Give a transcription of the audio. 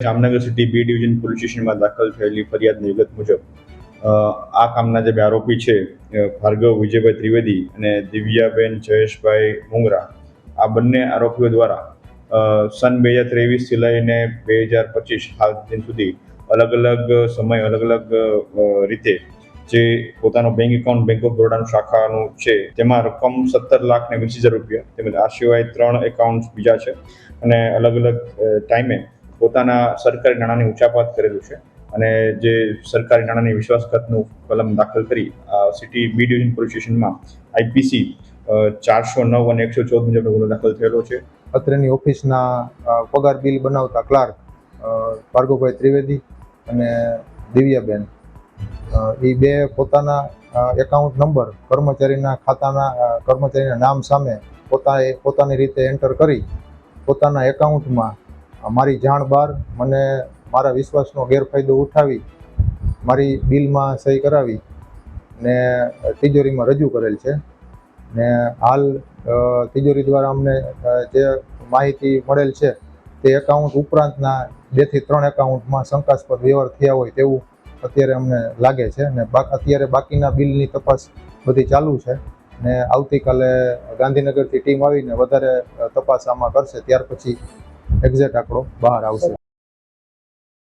Jamnagar city B division police સ્ટેશનમાં દાખલ થયેલી ફરિયાદની વિગત મુજબ આ કામના જે બે આરોપી છે ભાર્ગવ વિજયભાઈ ત્રિવેદી અને દિવ્યાબેન જયેશભાઈ મુંગરા, આ બંને આરોપીઓ દ્વારા સન 2023થી લઈને 2025 હાલ દિન સુધી અલગ અલગ સમય અલગ અલગ રીતે જે પોતાનો બેંક એકાઉન્ટ બેંક ઓફ બરોડાનું શાખાનું છે તેમાં રકમ 17,20,000 રૂપિયા, તેમજ આ સિવાય 3 એકાઉન્ટ બીજા છે અને અલગ અલગ ટાઈમે પોતાના સરકારી નાણાંની ઉચાપત કરેલું છે અને જે સરકારી નાણાંની વિશ્વાસઘાતનું કલમ દાખલ કરી સિટી બી ડિવિઝન પોલીસ સ્ટેશનમાં IPC 409 અને 114 મુજબનો ગુનો દાખલ થયેલો છે. અત્રેની ઓફિસના પગાર બિલ બનાવતા ક્લાર્ક ભાર્ગવભાઈ ત્રિવેદી અને દિવ્યાબેન એ બે પોતાના એકાઉન્ટ નંબર કર્મચારીના નામ સામે પોતાની રીતે એન્ટર કરી પોતાના એકાઉન્ટમાં મારી જાણ બહાર મને મારા વિશ્વાસનો ગેરફાયદો ઉઠાવી મારી બિલમાં સહી કરાવી ને તિજોરીમાં રજૂ કરેલ છે. ને હાલ તિજોરી દ્વારા અમને જે માહિતી મળેલ છે તે એકાઉન્ટ ઉપરાંતના 2 થી 3 એકાઉન્ટમાં શંકાસ્પદ વ્યવહાર થયા હોય તેવું અત્યારે અમને લાગે છે ને અત્યારે બાકીના બિલની તપાસ બધી ચાલુ છે ને આવતીકાલે ગાંધીનગરથી ટીમ આવીને વધારે તપાસ આમાં કરશે, ત્યાર પછી એક્ઝેક્ટ આંકડો બહાર આવશે.